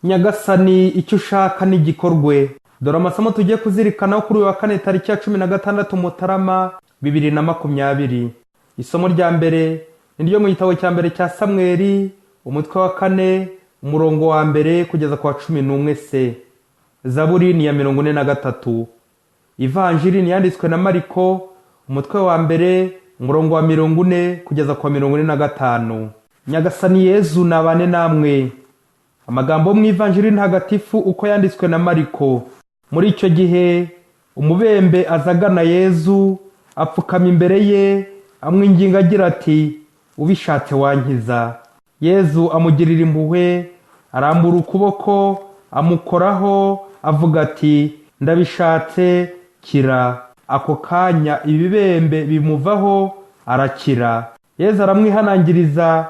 Nyagasani icyo ushaka n'igikorwe. Dore amasomo tugiye kuzirikanaho kuri uyu wa kane tariki ya 16 Mutarama 2020. Isomo rya mbere ni ryo mu gitabo cya mbere cya Samweli, umutwe wa 4, umurongo wa mbere kugeza kwa 11 se. Zaburi ni ya 43. Ivanjili ni yanditswe na Mariko, umutwe wa mbere, umurongo wa 40 kugeza kwa 45. Nyagasani Yezu nabane namwe. Amagambo mu Ivanjili ntagatifu uko yanditswe na Mariko. Muri icyo gihe umubembe azagana Yezu, apfukama imbere ye, amwinginga agira ati, ubishatse wankiza. Yezu amugirira impuhwe, arambura ukuboko, amukoraho, avuga ati, ndabishatse, kira. Ako kanya ibibembe bimuvaho, arakira. Yezu aramwihanangiriza,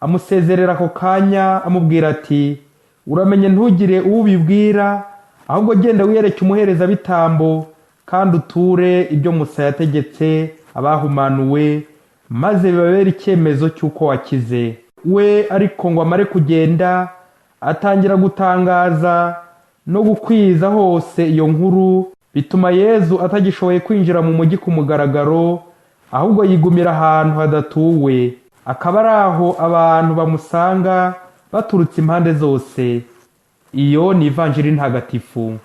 amusezerera ako kanya, amubwira ati, uramenye ntugire uwo ubibwira, ahubwo genda wiyereke umuherezabitambo, kandi uture ibyo Musa yategetse abahumanuwe, maze bibabere icyemezo cy'uko wakize. We ariko ngo amare kugenda, atangira gutangaza no gukwiza hose iyo nkuru, bituma Yezu atagishoboye kwinjira mu mujyi ku mugaragaro, ahubwo yigumira ahantu hadatuwe. Akaba ari aho abantu bamusanga baturutse impande zose. Iyo ni Ivanjili ntagatifu.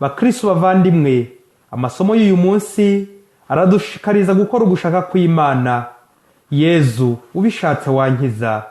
Bakristo bavandimwe, amasomo y'uyu munsi aradushikariza gukora ugushaka kw'Imana. Yezu ubishatse wankiza.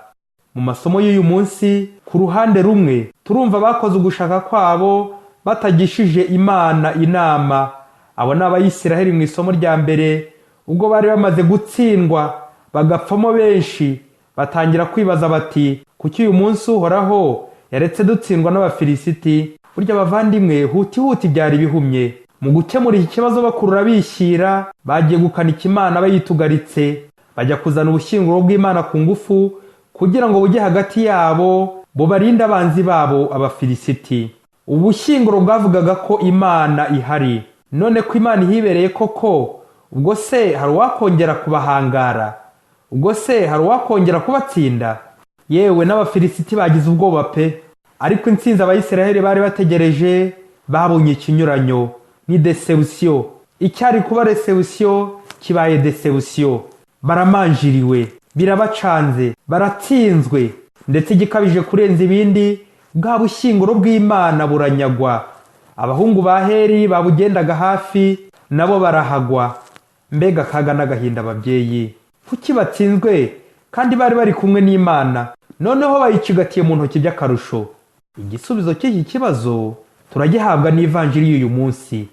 Mu masomo y'uyu munsi, ku ruhande rumwe turumva bakoze ugushaka kwabo batagishije Imana inama. Abo ni Abayisiraheli mu isomo rya mbere, ubwo bari bamaze gutsindwa bagapfamo benshi, batangira kwibaza bati, kuki uyu munsi uhoraho yaretse dutsindwa n'Abafilisiti? Burya bavandimwe, huti byari bihumye. Mu gukemura iki kibazo bakurura bishyira, bagiye gukanika Imana bayitugaritse, bajya kuzana ubushyinguro bw'Imana ku ngufu kugira ngo bujye hagati yabo bubarinde abanzi babo Abafilisiti. Ubushyinguro bwavugaga ko Imana ihari. None ko Imana ihibereye koko, ubwo se hari uwakongera kubahangara? Ubwo se hari uwakongera kubatsinda? Yewe n'Abafilisiti bagize ubwoba pe. Ariko intsinzi Abayisiraheli bari bategereje babonye ikinyuranyo. Ni deception. Icyari kuba reception kibaye deception. Baramanjiriwe, birabacanze, baratsinzwe, ndetse igikabije kurenza ibindi, bwa bushyinguro bw'Imana buranyagwa. Abahungu ba Heli babugendaga hafi, nabo barahagwa. Mbega kaga n'agahinda ababyeyi. Kuki batsinzwe kandi bari kumwe n'Imana, noneho bayicigatiye mu ntoki by'akarusho? Igisubizo cy'iki kibazo turagihabwa n'Ivanjili y'uyu munsi.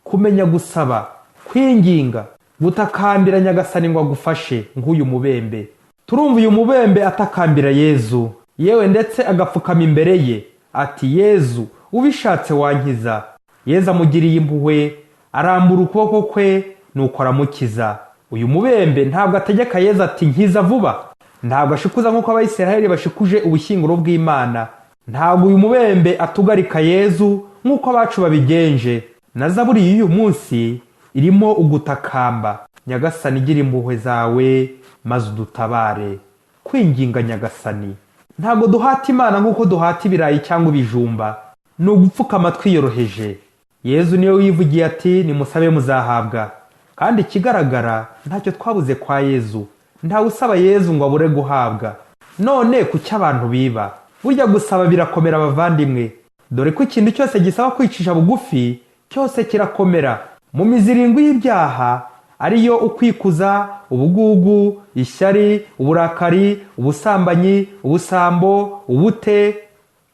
Kumenya gusaba, kwinginga, gutakambira Nyagasani ngo agufashe nk'uyu mubembe. Turumva uyu mubembe atakambira Yezu, yewe ndetse agapfukama imbere ye ati, Yezu ubishatse wankiza. Yezu amugiriye impuhwe, arambura ukuboko kwe, nuko aramukiza. Uyu mubembe ntabwo ategeka Yezu ati, nkiza vuba. Ntabwo ashikuza nk'uko Abayisiraheli bashikuje ubushyinguro bw'Imana. Ntabwo uyu mubembe atugarika Yezu nk'uko abacu babigenje. Na Zaburi y'uyu munsi irimo ugutakamba, Nyagasani gira impuhwe zawe maze udutabare. Kwinginga Nyagasani. Ntabwo duhata Imana nk'uko duhata ibirayi cyangwa ibijumba. Ni ugupfukama twiyoroheje. Yezu niwe wivugiye ati, nimusabe muzahabwa. Kandi ikigaragara ntacyo twabuze kwa Yezu. Ntawe usaba Yezu ngo abure guhabwa. None kuki abantu biba? Burya gusaba birakomera abavandimwe. Dore ko ikintu cyose gisaba kwicisha bugufi cyose kirakomera. Mu mizirindwi y'ibyaha ariyo ukwikuza, ubugugu, ishyari, uburakari, ubusambanyi, ubusambo, ubute,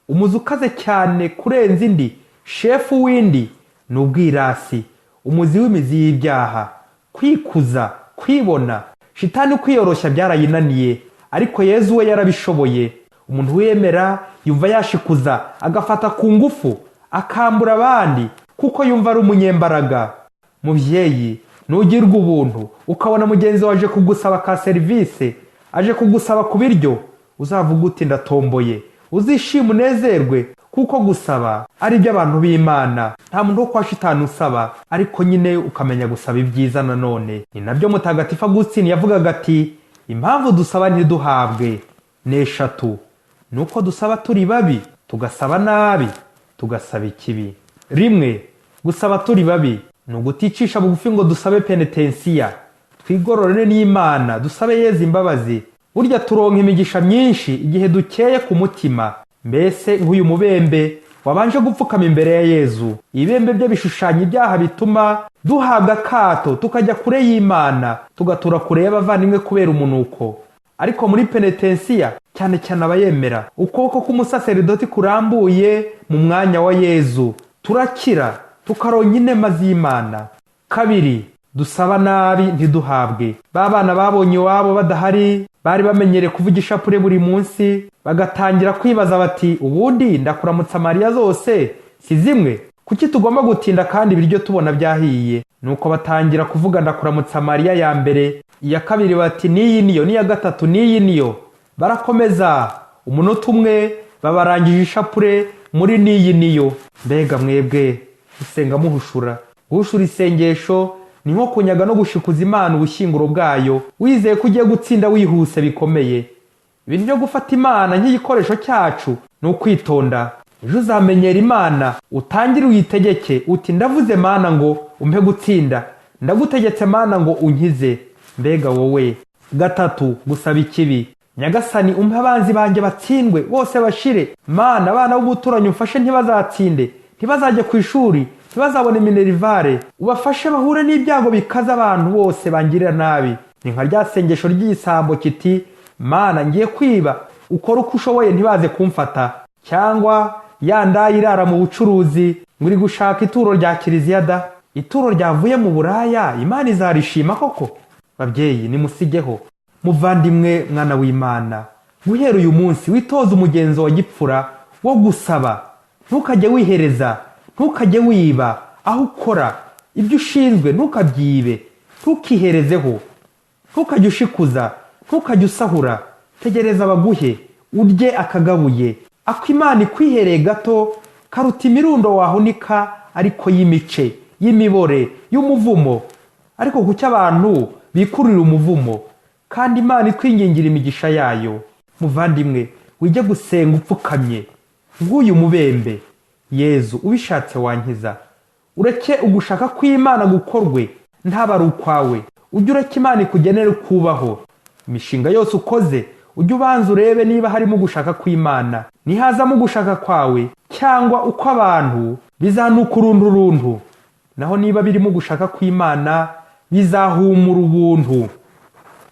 umuzi ukaze cyane kurenza indi, shefu w'indi, ni ubwirasi, umuzi w'imizi y'ibyaha. Kwikuza, kwibona, shitani kwiyoroshya byarayinaniye, ariko Yezu we yarabishoboye. Umuntu wemera yumva yashikuza, agafata ku ngufu, akambura abandi, kuko yumva ari umunyembaraga. Mubyeyi, nugirwa ubuntu ukabona mugenzi waje kugusaba ka serivisi, aje kugusaba ku biryo, uzavuga uti ndatomboye, uzishima unezerwe, kuko gusaba ari iby'abantu b'Imana. Nta muntu wo kwa shitani usaba, ariko nyine ukamenya gusaba ibyiza nanone. Ni nabyo Mutagatifu Agustin yavugaga ati, impamvu dusaba ntiduhabwe ni eshatu. Nuko dusaba turi babi, tugasaba nabi, tugasaba ikibi. Rimwe, gusaba turi babi ni uguticisha bugufi ngo dusabe penetensiya, twigororere n'Imana, dusabe Yezu imbabazi. Burya turonka imigisha myinshi igihe dukeye ku mutima. Mbese nk'uyu mubembe wabanje gupfukama imbere ya Yezu. Ibembe bye bishushanya ibyaha bituma duhabwa akato tukajya kure y'Imana, tugatura kure y'abavandimwe kubera umunuko. Ariko muri penetensiya cyane cyane abayemera, ukuboko k'umusaseridoti kurambuye mu mwanya wa Yezu, turakira tukaronka inema z'Imana. Kabiri, dusaba nabi ntiduhabwe. Babana babonye iwabo badahari, bari bamenyere kuvugisha pure buri munsi, bagatangira kwibaza bati ubundi ndakuramutsa Mariya zose si zimwe, kuki tugomba gutinda kandi ibiryo tubona byahiye? Nuko batangira kuvuga ndakuramutsa Mariya ya mbere, iya kabiri bati niyi niyo, n'iya gatatu niyi niyo. Barakomeza umunota umwe babarangije ishapure muri niyi niyo. Mbega mwebwe usenga muhushura. Guhushura isengesho ni nko kunyaga no gushikuza Imana ubushyinguro bwayo, wizeye ko ugiye gutsinda wihuse bikomeye. Ibintu byo gufata Imana nk'igikoresho cyacu ni ukwitonda. Ejo uzamenyera Imana, utangire uyitegeke uti ndavuze Mana ngo umpe gutsinda, ndagutegetse Mana ngo unkize. Mbega wowe. Gatatu, gusaba ikibi. Nyagasani umpe abanzi banjye batsindwe bose bashire. Mana, abana b'umuturanyi umfashe ntibazatsinde, ntibazajye ku ishuri, ntibazabone minerivare. Ubafashe bahure n'ibyago bikaza abantu bose bangirira nabi. Ni nka rya sengesho ry'igisambo kiti Mana ngiye kwiba, ukora uko ushoboye ntibaze kumfata. Cyangwa yandaye irara mu bucuruzi nguri gushaka ituro rya kiliziya da. Ituro ryavuye mu buraya Imana izarishima koko? Babyeyi nimusigeho. Muvandimwe mwana w'Imana, guhera uyu munsi witoza umugenzo wa gipfura wo gusaba. Ntukajye wihereza, ntukajye wiba, aho ukora ibyo ushinzwe ntukabyibe, ntukiherezeho, ntukajye ushikuza, ntukajye usahura. Tegereza abaguhe urye akagabuye. Ako Imana ikwihereye gato karuta imirundo wahunika ariko y'imice, y'imibore, y'umuvumo. Ariko kuki abantu bikurira umuvumo kandi Imana ikwingingira imigisha yayo? Muvandimwe, wijye gusenga upfukamye nk'uyu mubembe. Yezu ubishatse wankiza. Ureke ugushaka kw'Imana gukorwe ntabari ukwawe. Ujye ureke Imana ikugenere kubaho. Imishinga yose ukoze ujye ubanza urebe niba harimo gushaka kw'Imana. Nihazamo gushaka kwawe cyangwa uko abantu, bizanuka urunturuntu. Naho niba birimo gushaka kw'Imana bizahumura ubuntu.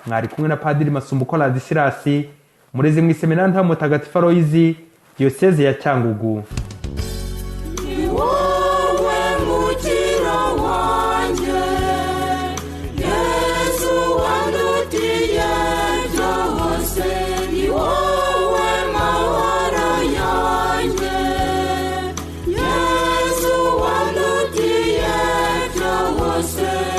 Mwari kumwe na Padiri Masumbuko Ladisirasi, murezi mu iseminari nta Mutagatifu Aloyizi, Diyoseze ya Cyangugu. Say